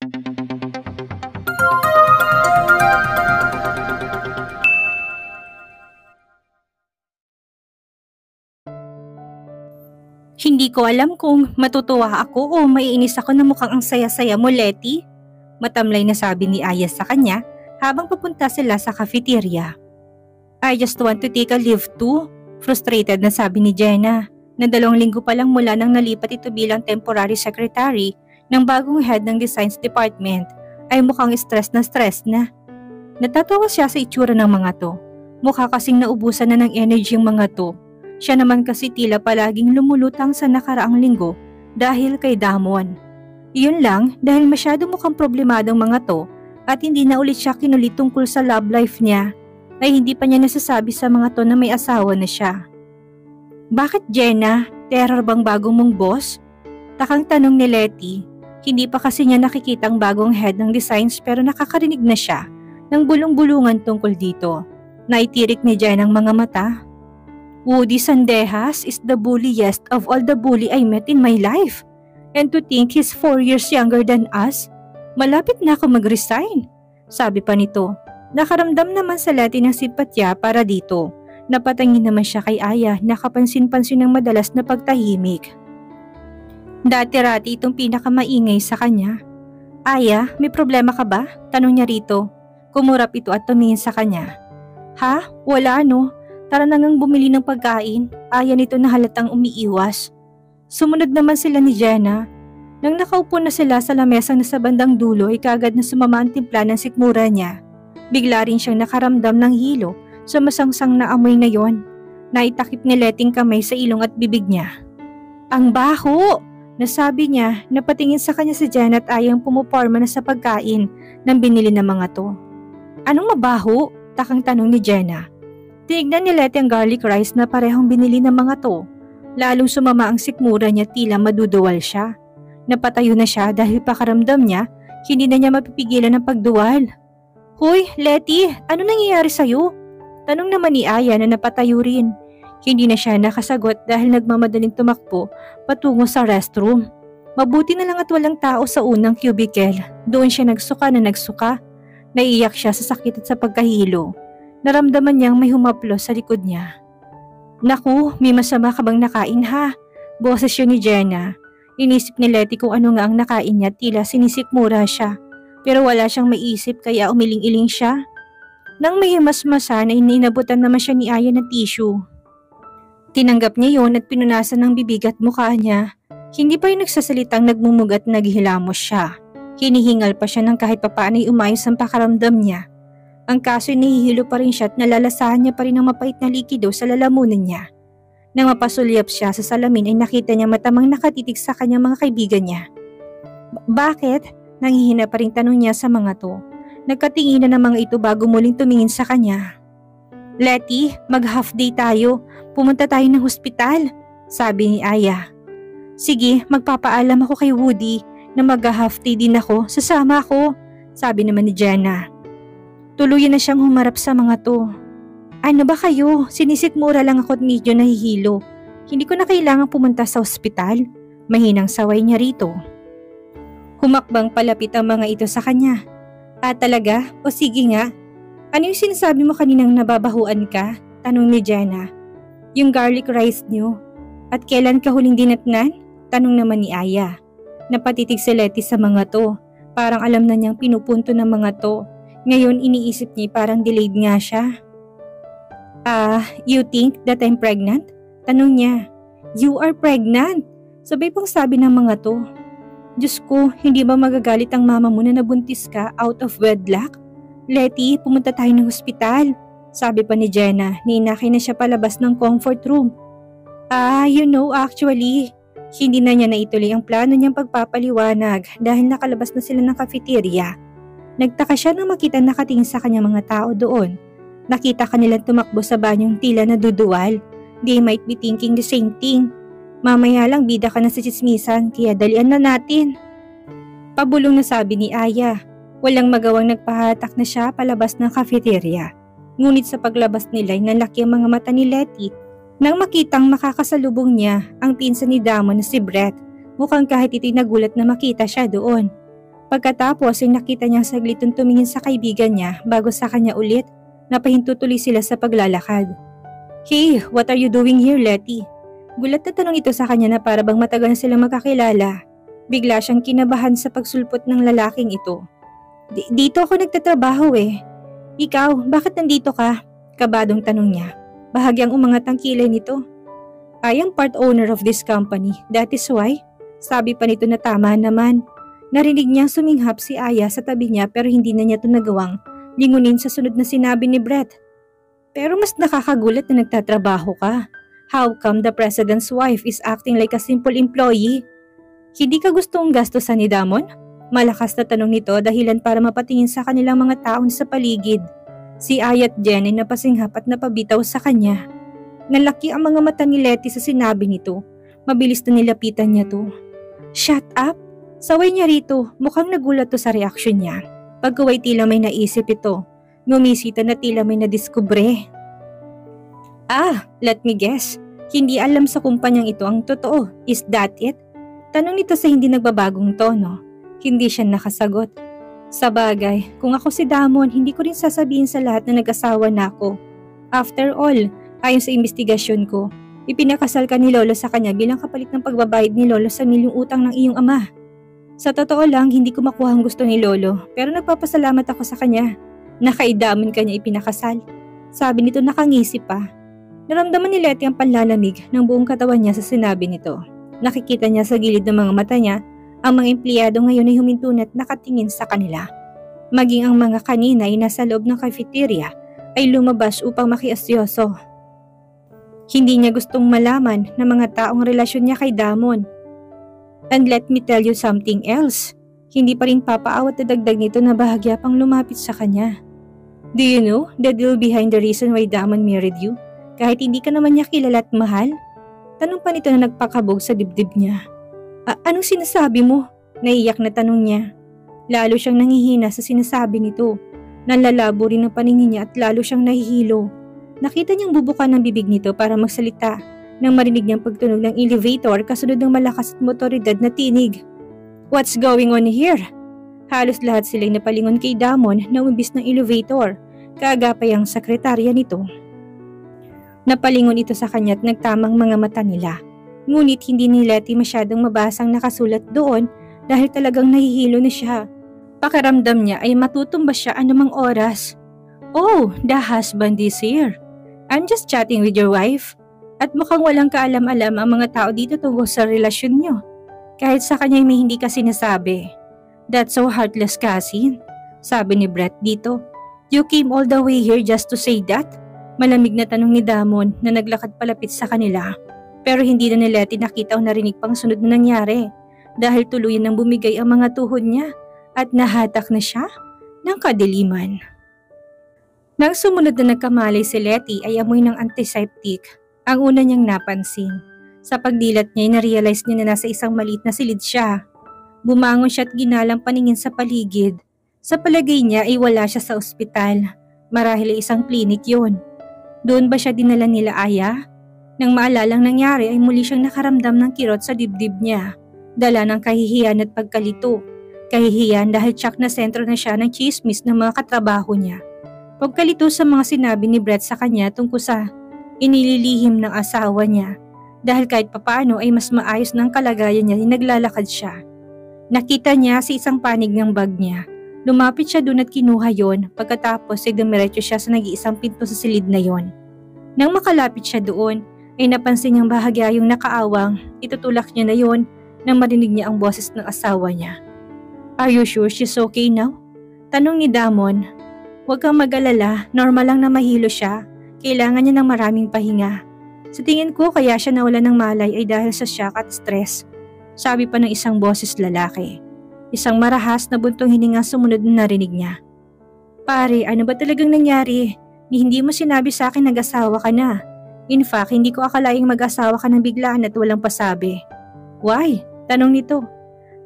Hindi ko alam kung matutuwa ako o maiinis ako na mukhang ang saya-saya mo, Letty. Matamlay na sabi ni Aya sa kanya habang papunta sila sa cafeteria. I just want to take a leave too. Frustrated na sabi ni Jenna na 2 linggo pa lang mula nang nalipat ito bilang temporary secretary ng bagong head ng Designs Department ay mukhang stress na. Natatawa siya sa itsura ng mga to. Mukha kasing naubusan na ng energy yung mga to. Siya naman kasi tila palaging lumulutang sa nakaraang linggo dahil kay Damon. Iyon lang dahil masyado mukhang problemadong mga to at hindi na ulit siya kinulit tungkol sa love life niya ay hindi pa niya nasasabi sa mga to na may asawa na siya. Bakit, Jenna? Terror bang bagong mong boss? Takang tanong ni Letty. Hindi pa kasi niya nakikita ang bagong head ng designs pero nakakarinig na siya ng bulong-bulungan tungkol dito. Naitirik ni Jenna ang mga mata. Woody Sandejas is the bulliest of all the bully I met in my life. And to think he's 4 years younger than us, malapit na ako mag-resign. Sabi pa nito, nakaramdam naman sa Letty ng simpatya para dito. Napatangin naman siya kay Aya na kapansin-pansin ng madalas na pagtahimik. Dati-rati itong pinakamaingay sa kanya. Aya, may problema ka ba? Tanong niya rito. Kumurap ito at tumingin sa kanya. Ha? Wala no. Tara na ngang bumili ng pagkain. Aya nito na halatang umiiwas. Sumunod naman sila ni Jenna. Nang nakaupo na sila sa lamesang nasa bandang dulo ay kagad na sumama ang timpla ng sikmura niya. Bigla rin siyang nakaramdam ng hilo sa masangsang na amoy na yon. Naitakip ni Letting kamay sa ilong at bibig niya. Ang baho! Nasabi niya, napatingin sa kanya si Jenna at Ayang pumuporma na sa pagkain ng binili ng mga to. Anong mabaho? Takang tanong ni Jenna. Tinignan ni Letty ang garlic rice na parehong binili ng mga to. Lalong sumama ang sikmura niya tila maduduwal siya. Napatayo na siya dahil pakaramdam niya, hindi na niya mapipigilan ang pagduwal. Hoy, Letty, ano nangyayari sa'yo? Tanong naman ni Aya na napatayo rin. Hindi na siya nakasagot dahil nagmamadaling tumakbo patungo sa restroom. Mabuti na lang at walang tao sa unang cubicle. Doon siya nagsuka. Naiiyak siya sa sakit at sa pagkahilo. Naramdaman niyang may humaplos sa likod niya. Naku, may masama ka bang nakain ha? Boses yun ni Jenna. Inisip ni Letty kung ano nga ang nakain niya, tila sinisikmura siya. Pero wala siyang maisip kaya umiling-iling siya. Nang may himasmasan ay inabutan naman siya ni Aya ng tissue. Tinanggap niya yon at pinunasan ng bibig at mukha niya. Hindi pa yung nagsasalitang nagmumugat at naghihilamos siya. Hinihingal pa siya ng kahit papaano ay umayos ang pakaramdam niya. Ang kaso ay nahihilo pa rin siya at nalalasahan niya pa rin ang mapait na likido sa lalamunan niya. Nang mapasulyap siya sa salamin ay nakita niya matamang nakatitig sa kanyang mga kaibigan niya. Bakit? Nanghihina pa rin tanong niya sa mga to. Nagkatinginan ng mga ito bago muling tumingin sa kanya. Letty, mag-half day tayo. Pumunta tayo ng hospital, sabi ni Aya. Sige, magpapaalam ako kay Woody na mag-half day din ako. Sasama ako, sabi naman ni Jenna. Tuluyan na siyang humarap sa mga to. Ano ba kayo? Sinisikmura lang ako at medyo nahihilo. Hindi ko na kailangang pumunta sa ospital. Mahinang saway niya rito. Humakbang palapit ang mga ito sa kanya. Talaga? O sige nga. Ano yung sinasabi mo kaninang nababahuan ka? Tanong ni Jenna. Yung garlic rice niyo. At kailan ka huling dinatnan? Tanong naman ni Aya. Napatitig si Letty sa mga to. Parang alam na niyang pinupunto ng mga to. Ngayon iniisip niya parang delayed nga siya. You think that I'm pregnant? Tanong niya. You are pregnant? Sabay pang sabi ng mga to. Diyos ko, hindi ba magagalit ang mama mo na nabuntis ka out of wedlock? Letty, pumunta tayo ng hospital. Sabi pa ni Jenna, ninakay na siya palabas ng comfort room. Actually, hindi na niya naituloy ang plano niyang pagpapaliwanag dahil nakalabas na sila ng cafeteria. Nagtaka siya nang makita nakatingin sa kanya mga tao doon. Nakita kanilang tumakbo sa banyong tila naduduwal. They might be thinking the same thing. Mamaya lang bida ka na sa tsismisan kaya dalian na natin. Pabulong na sabi ni Aya. Walang magawang nagpahatak na siya palabas ng cafeteria. Ngunit sa paglabas nila ay nalaki ang mga mata ni Letty nang makitang makakasalubong niya ang pinsan ni Damon na si Brett. Mukhang kahit ito'y nagulat na makita siya doon. Pagkatapos ay nakita niyang saglit ang tumingin sa kaibigan niya bago sa kanya ulit. Napahinto tuloy sila sa paglalakad. Hey, what are you doing here, Letty? Gulat na tanong ito sa kanya na para bang matagal na silang magkakilala. Bigla siyang kinabahan sa pagsulpot ng lalaking ito. Dito ako nagtatrabaho eh. Ikaw, bakit nandito ka? Kabadong tanong niya. Bahagyang umangat ang kilay nito. I am part owner of this company, that is why. Sabi pa nito na tama naman. Narinig niyang suminghap si Aya sa tabi niya pero hindi na niya ito nagawang lingunin sa sunod na sinabi ni Brett. Pero mas nakakagulat na nagtatrabaho ka. How come the president's wife is acting like a simple employee? Hindi ka gustong gastosan ni Damon? Malakas na tanong nito dahilan para mapatingin sa kanilang mga taon sa paligid. Si Aya at Jen ay napasinghap at napabitaw sa kanya. Nalaki ang mga mata ni Letty sa sinabi nito. Mabilis na nilapitan niya to. Shut up! Saway niya rito, mukhang nagulat to sa reaksyon niya. Pagkaway tila may naisip ito. Ngumisita na tila may nadiskubre. Let me guess. Hindi alam sa kumpanyang ito ang totoo. Is that it? Tanong nito sa hindi nagbabagong tono. Hindi siya nakasagot. Sa bagay, kung ako si Damon, hindi ko rin sasabihin sa lahat na nag-asawa na ako. After all, ayon sa investigasyon ko, ipinakasal ka ni Lolo sa kanya bilang kapalit ng pagbabayad ni Lolo sa milyong utang ng iyong ama. Sa totoo lang, hindi ko makuha ang gusto ni Lolo, pero nagpapasalamat ako sa kanya. Nakaidaman kanya ipinakasal. Sabi nito nakangisi pa. Naramdaman ni Letty ang panlalamig ng buong katawan niya sa sinabi nito. Nakikita niya sa gilid ng mga mata niya, ang mga empleyado ngayon ay huminto at nakatingin sa kanila. Maging ang mga kanina ay nasa loob ng cafeteria ay lumabas upang makiasyoso. Hindi niya gustong malaman ng mga taong relasyon niya kay Damon. And let me tell you something else. Hindi pa rin papaawat na dagdag nito na bahagya pang lumapit sa kanya. Do you know the deal behind the reason why Damon married you? Kahit hindi ka naman niya kilala at mahal? Tanong pa nito na nagpakabog sa dibdib niya. Anong sinasabi mo? Naiyak na tanong niya. Lalo siyang nangihina sa sinasabi nito. Nalalabo rin ang paningin niya at lalo siyang nahihilo. Nakita niyang bubukan ng bibig nito para magsalita nang marinig niyang pagtunog ng elevator kasunod ng malakas at motoridad na tinig. What's going on here? Halos lahat sila'y napalingon kay Damon na umbis ng elevator. Kaagapay ang sekretarya nito. Napalingon ito sa kanya at nagtamang mga mata nila. Ngunit hindi ni Letty masyadong mabasang nakasulat doon dahil talagang nahihilo na siya. Pakiramdam niya ay matutumba siya anumang oras. Oh, the husband is here. I'm just chatting with your wife. At mukhang walang kaalam-alam ang mga tao dito tungkol sa relasyon niyo. Kahit sa kanya may hindi ka sinasabi. That's so heartless, cousin. Sabi ni Brett dito. You came all the way here just to say that? Malamig na tanong ni Damon na naglakad palapit sa kanila. Pero hindi na ni Letty nakita o narinig pang sunod na nangyari. Dahil tuluyan nang bumigay ang mga tuhod niya at nahatak na siya ng kadiliman. Nang sumunod na nagkamalay si Letty ay amoy ng antiseptic. Ang una niyang napansin. Sa pagdilat niya ay na-realize niya na nasa isang maliit na silid siya. Bumangon siya at ginalang paningin sa paligid. Sa palagay niya ay wala siya sa ospital. Marahil ay isang klinik yun. Doon ba siya dinala nila Aya? Nang maalalang nangyari ay muli siyang nakaramdam ng kirot sa dibdib niya. Dala ng kahihiyan at pagkalito. Kahihiyan dahil tsak na sentro na siya ng chismis ng mga katrabaho niya. Pagkalito sa mga sinabi ni Brett sa kanya tungkol sa inililihim ng asawa niya dahil kahit papaano ay mas maayos ng kalagayan niya naglalakad siya. Nakita niya sa isang panig ng bag niya. Lumapit siya doon at kinuha yon pagkatapos ay dumiretso siya sa nag-iisang pinto sa silid na yon. Nang makalapit siya doon ay napansin niyang bahagya yung nakaawang itutulak niya na yon nang marinig niya ang boses ng asawa niya. Are you sure she's okay now? Tanong ni Damon. Huwag kang mag-alala, normal lang na mahilo siya. Kailangan niya ng maraming pahinga. Sa tingin ko kaya siya nawala ng malay ay dahil sa shock at stress. Sabi pa ng isang boses lalaki. Isang marahas na buntong hininga sumunod na narinig niya. Pare, ano ba talagang nangyari? Hindi mo sinabi sa akin nag-asawa ka na. In fact, hindi ko akalaing mag-asawa ka ng biglaan at walang pasabi. Why? Tanong nito.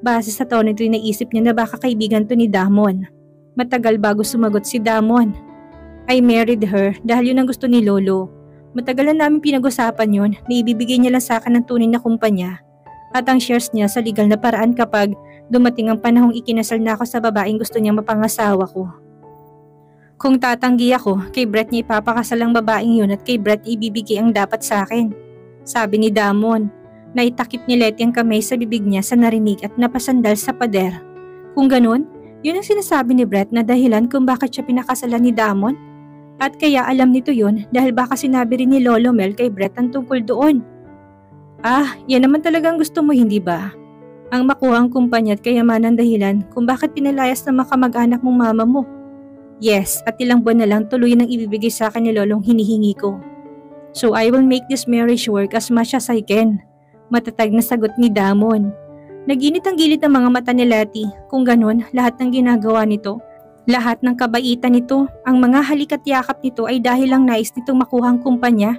Base sa tono ito'y naisip niya na baka kaibigan to ni Damon. Matagal bago sumagot si Damon. I married her dahil yun ang gusto ni Lolo. Matagal na namin pinag-usapan yun na ibibigay niya lang sa akin ng tunay na kumpanya at ang shares niya sa legal na paraan kapag Dumating ang panahong ikinasal na ako sa babaeng gusto niyang mapangasawa ko. Kung tatanggi ako, kay Brett niya ipapakasal ang babaeng yun at kay Brett ibibigay ang dapat sa akin. Sabi ni Damon. Naitakip ni Letty ang kamay sa bibig niya sa narinig at napasandal sa pader. Kung ganun, yun ang sinasabi ni Brett na dahilan kung bakit siya pinakasalan ni Damon. At kaya alam nito yun dahil baka sinabi rin ni Lolo Mel kay Brett ang tungkol doon. Yan naman talagang gusto mo, hindi ba? Ang makuha ang kumpanya at kayamanan dahilan kung bakit pinalayas ng mga kamag-anak mong mama mo. Yes, at ilang buwan na lang tuloy nang ibibigay sa akin ni Lolong hinihingi ko. So I will make this marriage work as much as I can. Matatag na sagot ni Damon. Naginit ang gilid ng mga mata ni Letty. Kung ganun, lahat ng ginagawa nito, lahat ng kabaitan nito, ang mga halik at yakap nito ay dahil lang nais nitong makuha ang kumpanya.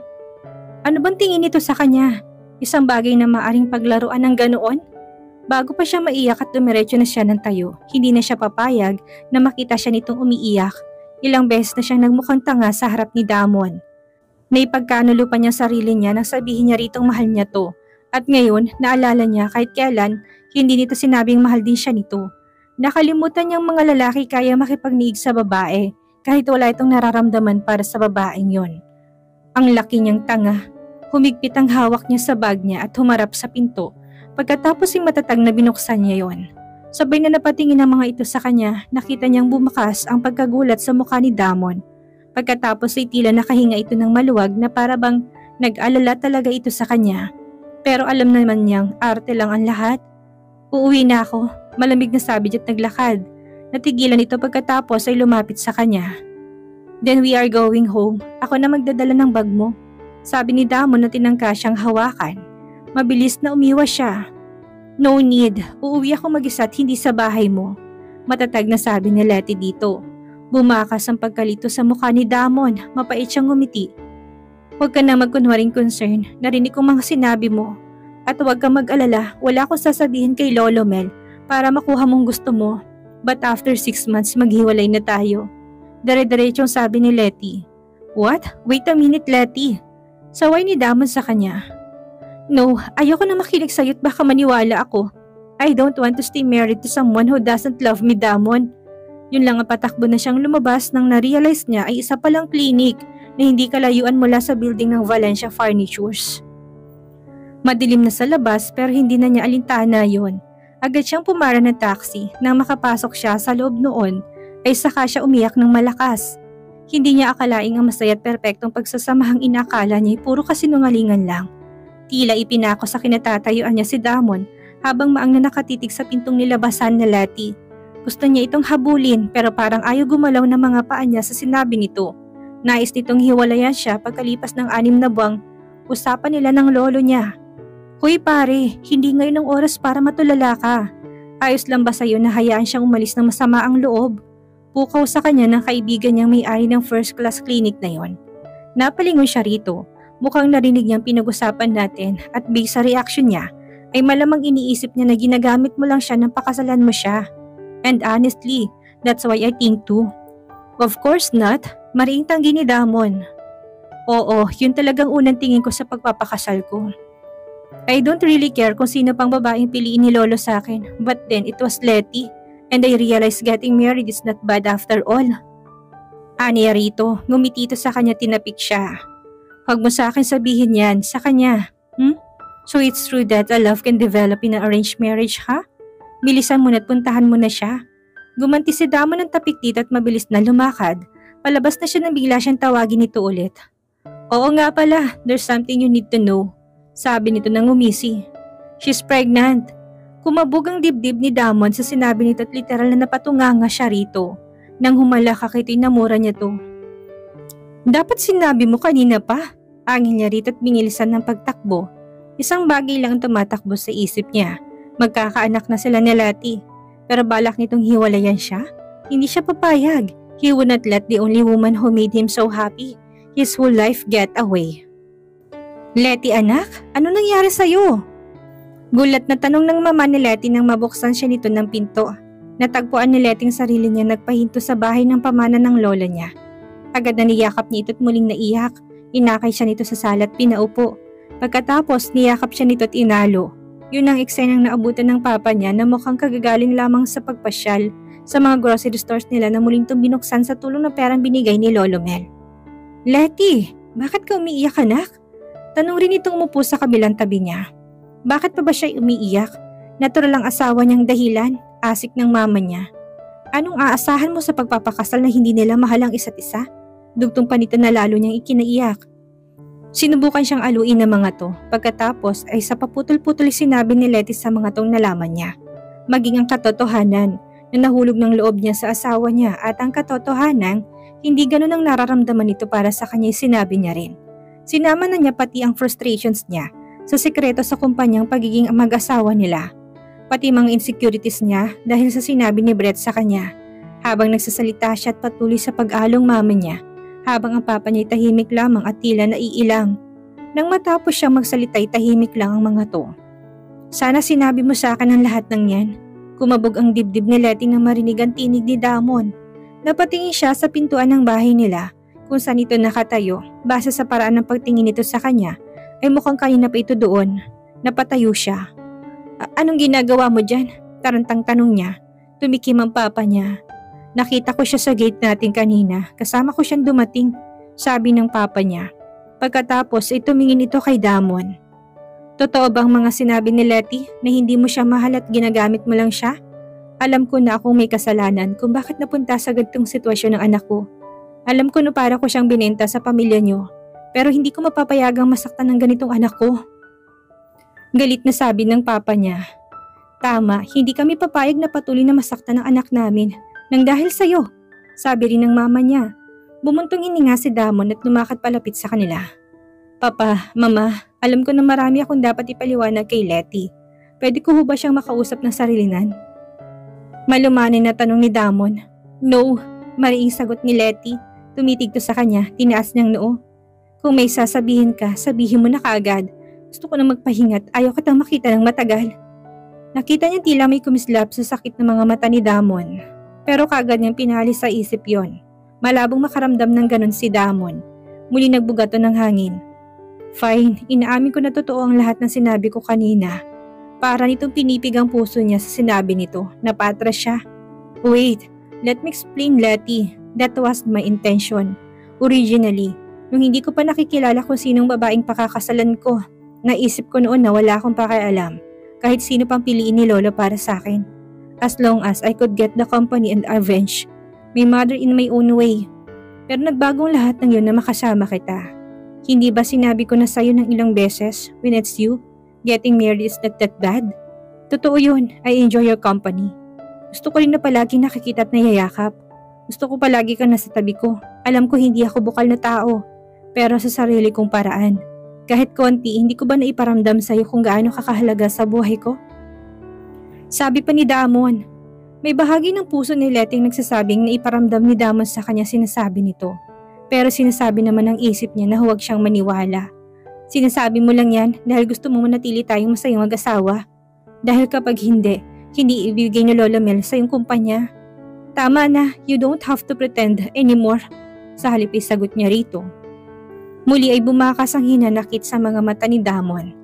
Ano bang tingin nito sa kanya? Isang bagay na maaring paglaruan ng ganoon? Bago pa siya maiyak at dumiretso na siya ng tayo, hindi na siya papayag na makita siya nitong umiiyak. Ilang beses na siyang nagmukhang tanga sa harap ni Damon. Naipagkanulo pa niya sarili niya nang sabihin niya ritong mahal niya to. At ngayon, naalala niya kahit kailan, hindi nito sinabing mahal din siya nito. Nakalimutan niyang mga lalaki kaya makipagniig sa babae kahit wala itong nararamdaman para sa babaeng yon. Ang laki niyang tanga. Humigpit ang hawak niya sa bag niya at humarap sa pinto. Pagkatapos ay matatag na binuksan niya yon. Sabay na napatingin ang mga ito sa kanya, nakita niyang bumakas ang pagkagulat sa mukha ni Damon. Pagkatapos ay tila nakahinga ito ng maluwag na para bang nag-alala talaga ito sa kanya. Pero alam naman niyang arte lang ang lahat. Uuwi na ako, malamig na sabi at naglakad. Natigilan ito pagkatapos ay lumapit sa kanya. Then we are going home. Ako na magdadala ng bag mo. Sabi ni Damon na tinangka siyang hawakan. Mabilis na umiwas siya. No need, uuwi ako mag-isa at hindi sa bahay mo. Matatag na sabi ni Letty dito. Bumakas ang pagkalito sa mukha ni Damon, mapait siyang ngumiti. Huwag ka na magkunwaring concern, narinig ko mga sinabi mo. At huwag kang mag-alala, wala akong sasabihin kay Lolo Mel para makuha mong gusto mo. But after 6 months maghiwalay na tayo. Dire-diretsong sabi ni Letty. What? Wait a minute, Letty. Saway ni Damon sa kanya. No, ayoko na makinig sa'yo at baka maniwala ako. I don't want to stay married to someone who doesn't love me, Damon. Yun lang ang patakbo na siyang lumabas nang na-realize niya ay isa palang clinic na hindi kalayuan mula sa building ng Valencia Furnitures. Madilim na sa labas pero hindi na niya alintana yon. Agad siyang pumara ng taxi. Nang makapasok siya sa loob noon ay saka siya umiyak ng malakas. Hindi niya akalaing ang masaya at perpektong pagsasamahang inakala niya ay puro kasinungalingan lang. Tila ipinako sa kinatatayuan niya si Damon habang maang na nakatitig sa pintong nilabasan na Letty. Gusto niya itong habulin pero parang ayaw gumalaw ng mga paa niya sa sinabi nito. Nais nitong hiwalayan siya pagkalipas ng 6 na buwang usapan nila ng lolo niya. Hoy pare, hindi ngayon ang oras para matulala ka. Ayos lang ba sa'yo na hayaan siyang umalis ng masama ang loob? Pukaw sa kanya ng kaibigan niyang may-ari ng first class clinic na yon. Napalingon siya rito. Mukhang narinig niyang pinag-usapan natin at based sa reaction niya ay malamang iniisip niya na ginagamit mo lang siya nang pakasalan mo siya. And honestly, that's why I think too. Of course not. Mariing tanggi ni Damon. Oo, yun talagang unang tingin ko sa pagpapakasal ko. I don't really care kung sino pang babaeng piliin ni Lolo sa akin, but then it was Letty, and I realized getting married is not bad after all. Aniya rito, ngumiti ito sa kanya, tinapik siya. Huwag mo sa akin sabihin yan, sa kanya. So it's true that a love can develop in an arranged marriage, ha? Bilisan mo na't puntahan mo na siya. Gumanti si Damon ng tapik dito at mabilis na lumakad. Palabas na siya nang bigla siyang tawagin nito ulit. Oo nga pala, there's something you need to know. Sabi nito nang umisi. She's pregnant. Kumabog ang dibdib ni Damon sa sinabi nito at literal na napatunganga siya rito. Nang humalakak ito'y namura niya to. Dapat sinabi mo kanina pa. Angin niya rito at binilisan ng pagtakbo. Isang bagay lang ang tumatakbo sa isip niya. Magkakaanak na sila ni Letty. Pero balak nitong hiwalayan siya. Hindi siya papayag. He would not let the only woman who made him so happy his whole life get away. Letty anak, ano nangyari sa'yo? Gulat na tanong ng mama ni Letty nang mabuksan siya nito ng pinto. Natagpuan ni Letty ang sarili niya nagpahinto sa bahay ng pamana ng lola niya. Agad na niyakap niya ito at muling naiyak. Inakay siya nito sa sala at pinaupo. Pagkatapos niyakap siya nito at inalo. Yun ang eksenang naabutan ng papa niya na mukhang kagagaling lamang sa pagpasyal sa mga grocery stores nila na muling binuksan sa tulong ng perang binigay ni Lolo Mel. Letty, bakit ka umiiyak anak? Tanong rin itong umupo sa kabilang tabi niya. Bakit pa ba siya umiiyak? Natural ang asawa niyang dahilan, asik ng mama niya. Anong aasahan mo sa pagpapakasal na hindi nila mahal ang isa't isa? Dugtong pa nito na lalo niyang ikinaiyak. Sinubukan siyang aluin ng mga to, pagkatapos ay sa paputol-putol sinabi ni Letty sa mga tong nalaman niya. Maging ang katotohanan na nahulog ng loob niya sa asawa niya at ang katotohanan hindi ganun ang nararamdaman nito para sa kanya sinabi niya rin. Sinama na niya pati ang frustrations niya sa sekreto sa kumpanyang pagiging mag-asawa nila. Pati mga insecurities niya dahil sa sinabi ni Brett sa kanya. Habang nagsasalita siya at patuloy sa pag-along mama niya, habang ang papa niya tahimik lamang at tila naiilang. Nang matapos siyang magsalita tahimik lang ang mga to. Sana sinabi mo sa akin ang lahat ng yan. Kumabog ang dibdib ni Letty nang marinig ang tinig ni Damon. Napatingin siya sa pintuan ng bahay nila kung saan ito nakatayo. Base sa paraan ng pagtingin nito sa kanya ay mukhang kanina pa ito doon. Napatayo siya. Anong ginagawa mo dyan? Tarantang tanong niya. Tumikim ang papa niya. Nakita ko siya sa gate natin kanina. Kasama ko siyang dumating, sabi ng papa niya. Pagkatapos ay tumingin ito kay Damon. Totoo bang mga sinabi ni Letty na hindi mo siya mahal at ginagamit mo lang siya? Alam ko na akong may kasalanan kung bakit napunta sa ganitong sitwasyon ng anak ko. Alam ko na para ko siyang binenta sa pamilya niyo. Pero hindi ko mapapayagang masaktan ng ganitong anak ko. Galit na sabi ng papa niya. Tama, hindi kami papayag na patuloy na masaktan ng anak namin. Nang dahil sa'yo, sabi rin ng mama niya. Bumuntong hininga si Damon at lumakad palapit sa kanila. Papa, Mama, alam ko na marami akong dapat ipaliwanag kay Letty. Pwede ko ho ba siyang makausap ng sarilinan? Malumanin na tanong ni Damon. No, mariing sagot ni Letty. Tumitig to sa kanya, tinaas niyang noo. Kung may sasabihin ka, sabihin mo na kaagad. Gusto ko na magpahingat, ayaw kitang makita ng matagal. Nakita niya tila may kumislap sa sakit ng mga mata ni Damon. Pero kaagad niyang pinalis sa isip yon. Malabong makaramdam ng ganun si Damon. Muli nagbugato ng hangin. Fine, inaamin ko na totoo ang lahat ng sinabi ko kanina. Para nitong pinipig ang puso niya sa sinabi nito. Napatras siya. Wait, let me explain Letty. That was my intention. Originally, nung hindi ko pa nakikilala kung sinong babaeng pakakasalan ko, naisip ko noon na wala akong pakialam. Kahit sino pang piliin ni Lolo para sa akin. As long as I could get the company and avenge my mother in my own way. Pero nagbagong lahat ng yun na makasama kita. Hindi ba sinabi ko na sa'yo ng ilang beses, when it's you, getting married is not that bad? Totoo yun, I enjoy your company. Gusto ko rin na palagi nakikita at nayayakap. Gusto ko palagi ka nasa tabi ko. Alam ko hindi ako bukal na tao, pero sa sarili kong paraan. Kahit konti, hindi ko ba naiparamdam sa'yo kung gaano kakahalaga sa buhay ko? Sabi pa ni Damon. May bahagi ng puso ni Letty nagsasabing na iparamdam ni Damon sa kanya sinasabi nito. Pero sinasabi naman ng isip niya na huwag siyang maniwala. Sinasabi mo lang yan dahil gusto mo manatili tayong masayang mag-asawa. Dahil kapag hindi ibibigay ni Lola Mel sa iyong kumpanya. Tama na, you don't have to pretend anymore. Sa halip ay sagot niya rito. Muli ay bumakas ang hinanakit sa mga mata ni Damon.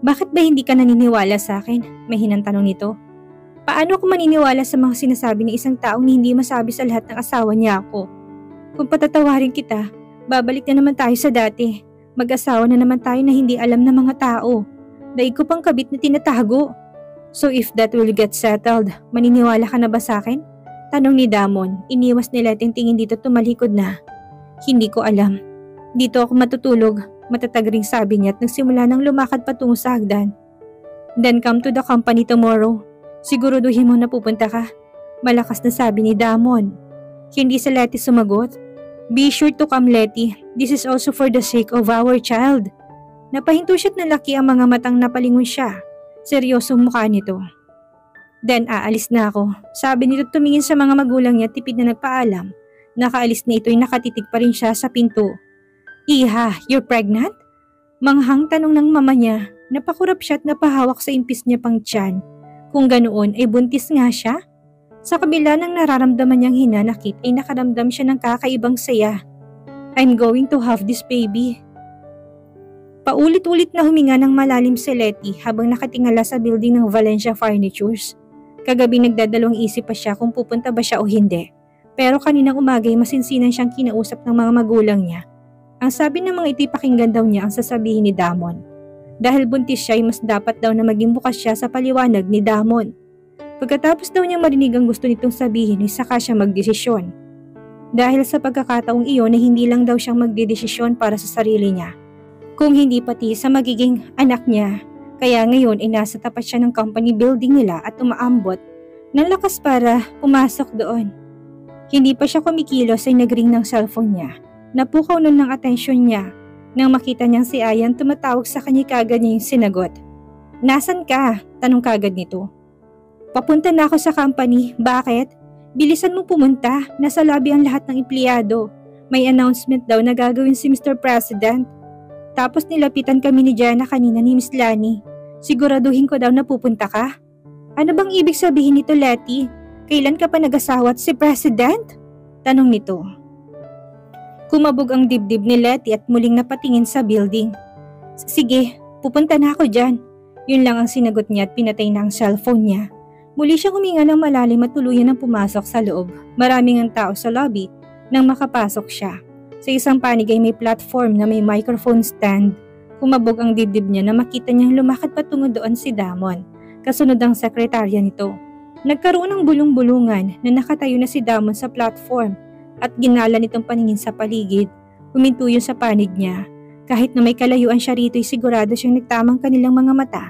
Bakit ba hindi ka naniniwala sa akin? May hinantanong nito. Paano ako maniniwala sa mga sinasabi ng isang taong hindi masabi sa lahat ng asawa niya ako? Kung patatawarin kita, babalik na naman tayo sa dati. Mag-asawa na naman tayo na hindi alam ng mga tao. Daig ko pang kabit na tinatago. So if that will get settled, maniniwala ka na ba sa akin? Tanong ni Damon, iniwas nila at tingin dito tumalikod na. Hindi ko alam. Dito ako matutulog, matatag ring sabi niya at nagsimula nang lumakad patungo sa hagdan. Then come to the company tomorrow. Siguruduhin mo na pupunta ka. Malakas na sabi ni Damon. Hindi sa Letty sumagot. Be sure to come Letty. This is also for the sake of our child. Napahinto siya't nalaki ang mga matang napalingon siya. Seryosong mukha nito. Then aalis na ako. Sabi nito tumingin sa mga magulang niya tipid na nagpaalam. Nakaalis na ito'y nakatitig pa rin siya sa pinto. Iha, you're pregnant? Manghang tanong ng mama niya. Napakurap siya at napahawak sa impis niya pang tiyan. Kung ganoon ay buntis nga siya? Sa kabila ng nararamdaman niyang hinanakit ay nakaramdam siya ng kakaibang saya. I'm going to have this baby. Paulit-ulit na huminga ng malalim si Letty habang nakatingala sa building ng Valencia Furnitures. Kagabi nagdadalawang isip pa siya kung pupunta ba siya o hindi. Pero kaninang umagay masinsinan siyang kinausap ng mga magulang niya. Ang sabi ng mga ito'y pakinggan daw niya ang sasabihin ni Damon. Dahil buntis siya ay mas dapat daw na maging bukas siya sa paliwanag ni Damon. Pagkatapos daw niyang marinig ang gusto nitong sabihin ay saka siya magdesisyon. Dahil sa pagkakataong iyon na hindi lang daw siyang magdedesisyon para sa sarili niya, kung hindi pati sa magiging anak niya. Kaya ngayon ay nasa tapat siya ng company building nila at umaambot ng lakas para pumasok doon. Hindi pa siya kumikilos ay nagring ng cellphone niya. Napukaw nun ng atensyon niya. Nang makita niyang si Ayan tumatawag sa kanya kagad niya yung sinagot. "Nasaan ka?" tanong kagad nito. "Papunta na ako sa company. Bakit?" "Bilisan mo pumunta. Nasa lobby ang lahat ng empleyado. May announcement daw na gagawin si Mr. President. Tapos nilapitan kami ni Jana kanina ni Miss Lani. Siguraduhin ko daw na pupunta ka." "Ano bang ibig sabihin nito, Letty? Kailan ka pa nag-asawa at si President?" tanong nito. Kumabog ang dibdib ni Letty at muling napatingin sa building. "Sige, pupunta na ako dyan." Yun lang ang sinagot niya at pinatay na ang cellphone niya. Muli siyang huminga ng malalim at tuluyan ang pumasok sa loob. Maraming ang tao sa lobby nang makapasok siya. Sa isang panig ay may platform na may microphone stand. Kumabog ang dibdib niya na makita niyang lumakad patungo doon si Damon, kasunod ang sekretarya nito. Nagkaroon ng bulong-bulungan na nakatayo na si Damon sa platform at ginala nitong paningin sa paligid. Huminto yun sa panig niya. Kahit na may kalayuan siya rito ay sigurado siyang nagtamang kanilang mga mata.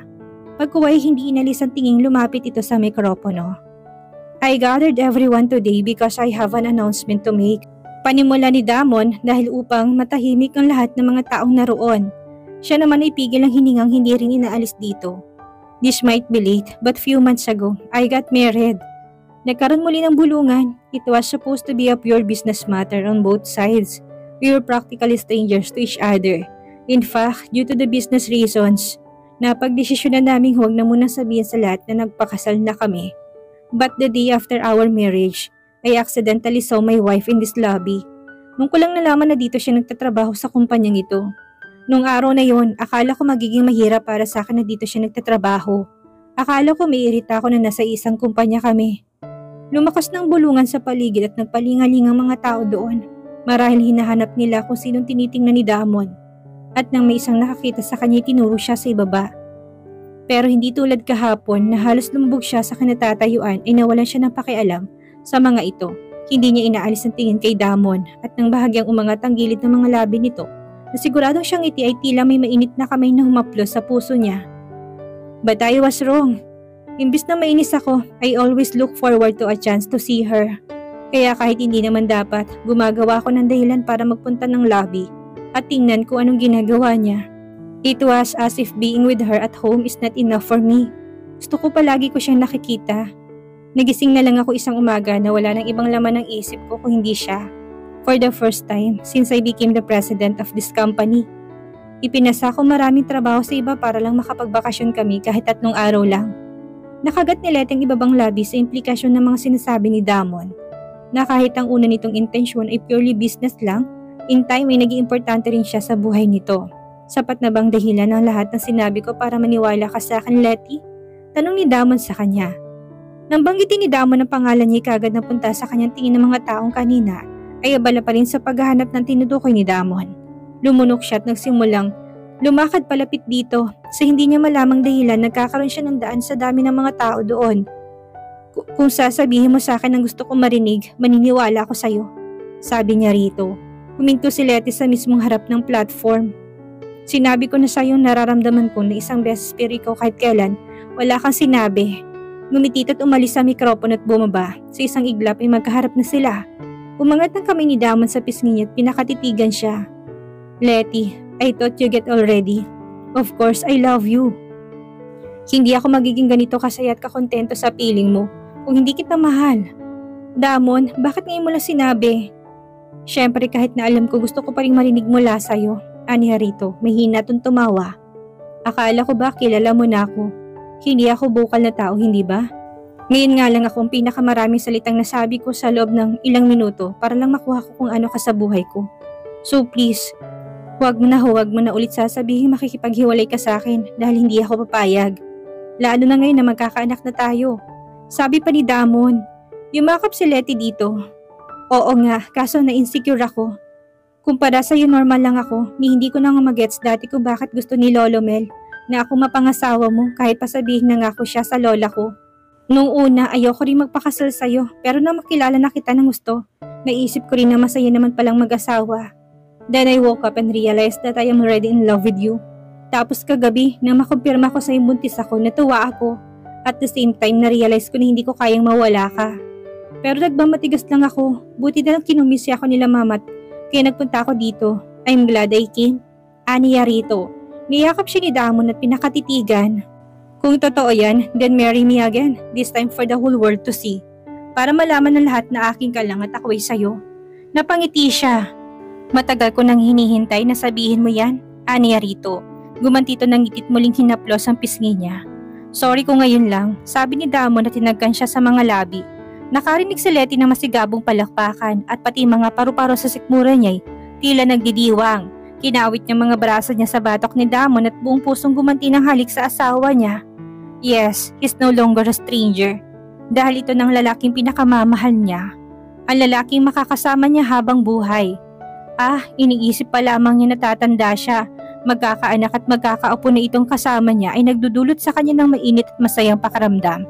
Pagkuway hindi inalis ang tinging lumapit ito sa mikropono. "I gathered everyone today because I have an announcement to make." Panimula ni Damon dahil upang matahimik ang lahat ng mga taong naroon. Siya naman ay pigil ang hiningang hindi rin inaalis dito. "This might be late, but few months ago, I got married." Nagkaroon muli ng bulungan. It was supposed to be a pure business matter on both sides. We were practically strangers to each other. In fact, due to the business reasons, napagdesisyon na naming huwag na muna sabihin sa lahat na nagpakasal na kami. But the day after our marriage, I accidentally saw my wife in this lobby. Nung ko lang nalaman na dito siya nagtatrabaho sa kumpanyang ito. Nung araw na yon, akala ko magiging mahirap para sa akin na dito siya nagtatrabaho. Akala ko may irita ako na nasa isang kumpanya kami. Lumakas ng bulungan sa paligid at nagpalingalingang mga tao doon. Marahil hinahanap nila kung sinong tinitingnan ni Damon. At nang may isang nakakita sa kanya, tinuro siya sa ibaba. Pero hindi tulad kahapon na halos lumubog siya sa kinatatayuan ay nawalan siya ng pakialam sa mga ito. Hindi niya inaalis ang tingin kay Damon at nang bahagyang umangat ang gilid ng mga labi nito na siguradong siyang ngiti ay tila may mainit na kamay na humaplos sa puso niya. "But I was wrong. Imbis na mainis ako, I always look forward to a chance to see her. Kaya kahit hindi naman dapat, gumagawa ako ng dahilan para magpunta ng lobby at tingnan kung anong ginagawa niya. It was as if being with her at home is not enough for me. Gusto ko palagi ko siyang nakikita. Nagising na lang ako isang umaga na wala nang ibang laman ng isip ko kung hindi siya. For the first time since I became the president of this company. Ipinasa ko maraming trabaho sa iba para lang makapagbakasyon kami kahit 3 araw lang." Nakagat ni Letty ang ibabang labi sa implikasyon ng mga sinasabi ni Damon. Na kahit ang una nitong intensyon ay purely business lang, in time ay naging importante rin siya sa buhay nito. "Sapat na bang dahilan ng lahat ng sinabi ko para maniwala ka sa akin, Letty?" tanong ni Damon sa kanya. Nang banggitin ni Damon ang pangalan niya kagad napunta sa kanyang tingin ng mga taong kanina, ay abala pa rin sa paghahanap ng tinutukoy ni Damon. Lumunok siya at nagsimulang lumakad palapit dito sa hindi niya malamang dahilan nagkakaroon siya ng daan sa dami ng mga tao doon. Kung sasabihin mo sa akin ang gusto kong marinig, maniniwala ako sa'yo," sabi niya rito. Huminto si Letty sa mismong harap ng platform. "Sinabi ko na sa'yo nararamdaman ko na isang beses pero ikaw kahit kailan, wala kang sinabi." Ngumiti at umalis sa mikropono at bumaba. Sa isang iglap ay magkaharap na sila. Umangat ng kamay ni Damon sa pisngi niya at pinakatitigan siya. "Letty, I thought you get already. Of course, I love you. Hindi ako magiging ganito kasaya at kakontento sa piling mo kung hindi kita mahal." "Damon, bakit ngayon mo lang sinabi?" "Syempre kahit na alam ko gusto ko pa rin marinig mula sa'yo," aniya rito, may hina at tumawa. "Akala ko ba kilala mo na ako? Hindi ako bukal na tao, hindi ba? Ngayon nga lang ako ang pinakamaraming salitang nasabi ko sa loob ng ilang minuto para lang makuha ko kung ano ka sa buhay ko. So please, Huwag mo na ulit sasabihin makikipaghiwalay ka sa akin dahil hindi ako papayag. Lalo na ngayon na magkakaanak na tayo. Sabi pa ni Damon. Yumakap si Letty dito. Oo nga, kaso na-insecure ako. Kumpara sa'yo normal lang ako, ni hindi ko na nga magets dati kung bakit gusto ni Lolo Mel na ako mapangasawa mo kahit pasabihin na nga ako siya sa lola ko. Nung una, ayoko rin magpakasal sa'yo pero na makilala na kita ng gusto, naisip ko rin na masaya naman palang mag-asawa. Then I woke up and realized that I am already in love with you. Tapos kagabi, nang makumpirma ko sa buntis ako, natuwa ako. At the same time, na-realize ko na hindi ko kayang mawala ka. Pero nagmamatigas lang ako, buti na lang kinumisi ako nila mama't kaya nagpunta ako dito. I'm glad I came. Aniya rito. Niyakap siya ni Damon at pinakatitigan. Kung totoo yan, then marry me again, this time for the whole world to see. Para malaman ng lahat na aking ka lang at ako'y sa'yo. Napangiti siya. Matagal ko nang hinihintay na sabihin mo yan, aniya rito. Gumantito ng ngitit muling hinaplos ang pisngi niya. Sorry ko ngayon lang, sabi ni Damon na tinagkan siya sa mga labi. Nakarinig si Letty ng masigabong palakpakan at pati mga paru-paro sa sikmura niya'y tila nagdidiwang. Kinawit niya mga braso niya sa batok ni Damon at buong pusong gumanti ng halik sa asawa niya. Yes, he's no longer a stranger. Dahil ito ng lalaking pinakamamahal niya. Ang lalaking makakasama niya habang buhay. Iniisip pa lamang niya natatanda siya. Magkakaanak at magkakaupo na itong kasama niya ay nagdudulot sa kanya ng mainit at masayang pakaramdam.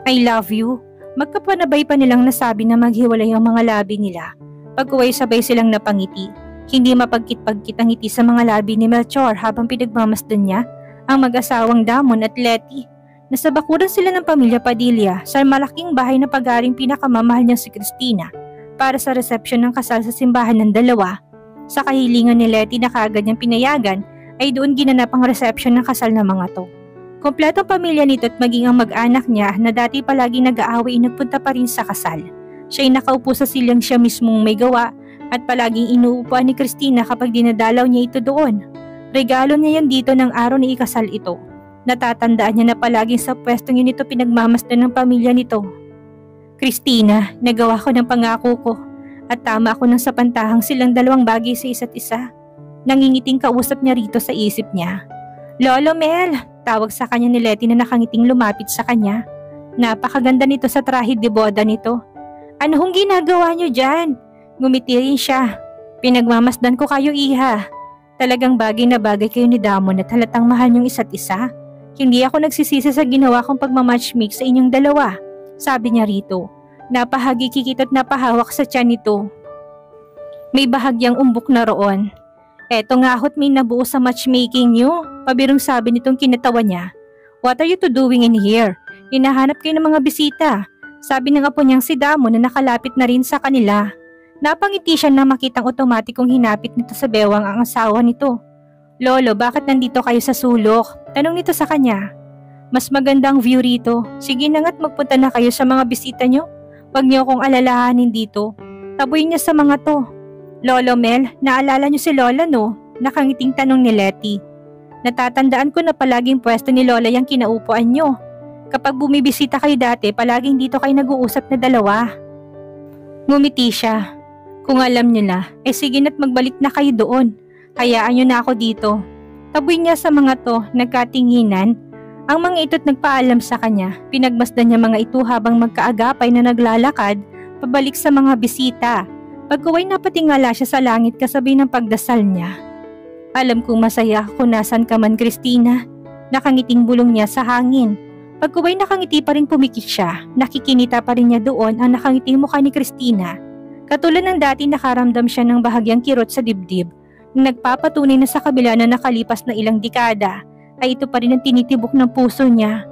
I love you. Magkapanabay pa nilang nasabi na maghiwalay ang mga labi nila. Pagkuway sabay silang napangiti. Hindi mapagkit-pagkit ang ngiti sa mga labi ni Melchor habang pinagmamasdan niya ang mag-asawang Damon at Letty. Nasa bakuran sila ng pamilya Padilla sa malaking bahay na pag-aring pinakamamahal niyang si Cristina para sa resepsyon ng kasal sa simbahan ng dalawa. Sa kahilingan ni Letty na kaagad niyang pinayagan ay doon ginanap ang resepsyon ng kasal ng mga to. Kompletong pamilya nito at maging ang mag-anak niya na dati palagi nag-aaway ay nagpunta pa rin sa kasal. Siya ay nakaupo sa silang siya mismong may gawa at palaging inuupuan ni Cristina kapag dinadalaw niya ito doon. Regalo niya yan dito ng araw na ikasal ito. Natatandaan niya na palaging sa pwestong yun ito pinagmamasdan ng pamilya nito. Cristina, nagawa ko ng pangako ko at tama ako ng sapantahang silang dalawang bagay sa isa't isa. Nangingiting kausap niya rito sa isip niya. Lolo Mel, tawag sa kanya ni Letty na nakangiting lumapit sa kanya. Napakaganda nito sa trahe de boda nito. Ano hong ginagawa niyo dyan? Ngumiti rin siya. Pinagmamasdan ko kayo iha. Talagang bagay na bagay kayo ni Damon at halatang mahal niyong isa't isa. Hindi ako nagsisisi sa ginawa kong pagmamatchmake sa inyong dalawa. Sabi niya rito. Napahagikikit at napahawak sa tiyan nito. May bahagyang umbok na roon. Eto nga ho't may nabuo sa matchmaking niyo. Pabirong sabi nitong kinatawa niya. What are you two doing in here? Hinahanap kayo ng mga bisita. Sabi ng apo niyang si Damon na nakalapit na rin sa kanila. Napangiti siya na makitang otomatikong hinapit nito sa bewang ang asawa nito. Lolo, bakit nandito kayo sa sulok? Tanong nito sa kanya. Mas magandang view rito. Sige na nga't magpunta na kayo sa mga bisita nyo. Huwag niyo akong alalahanin dito. Tabuin niya sa mga to. Lolo Mel, naalala niyo si Lola no? Nakangiting tanong ni Letty. Natatandaan ko na palaging pwesto ni Lola yung kinaupuan nyo. Kapag bumibisita kayo dati, palaging dito kayo nag-uusap na dalawa. Ngumiti siya. Kung alam niyo na, sige na't magbalik na kayo doon. Hayaan niyo na ako dito. Taboy niya sa mga to, nagkatinginan. Ang mga ito't nagpaalam sa kanya. Pinagmasdan niya mga ito habang magkaagapay na naglalakad, pabalik sa mga bisita. Pagkuway napatingala siya sa langit kasabay ng pagdasal niya. Alam kong masaya kung nasan ka man, Cristina. Nakangiting bulong niya sa hangin. Pagkuway nakangiti pa rin pumikit siya. Nakikinita pa rin niya doon ang nakangiting mukha ni Cristina. Katulad ng dati nakaramdam siya ng bahagyang kirot sa dibdib. Nagpapatunay na sa kabila na nakalipas na ilang dekada, ay ito pa rin ang tinitibok ng puso niya.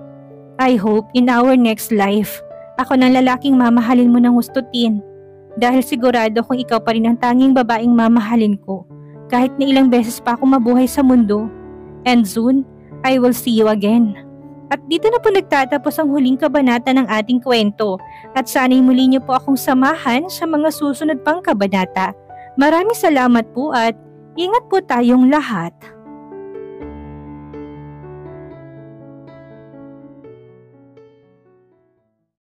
I hope in our next life, ako ng lalaking mamahalin mo ng gustutin. Dahil sigurado kung ikaw pa rin ang tanging babaeng mamahalin ko, kahit na ilang beses pa ako mabuhay sa mundo. And soon, I will see you again. At dito na po nagtatapos ang huling kabanata ng ating kwento. At sana'y muli niyo po akong samahan sa mga susunod pang kabanata. Maraming salamat po at ingat po tayong lahat.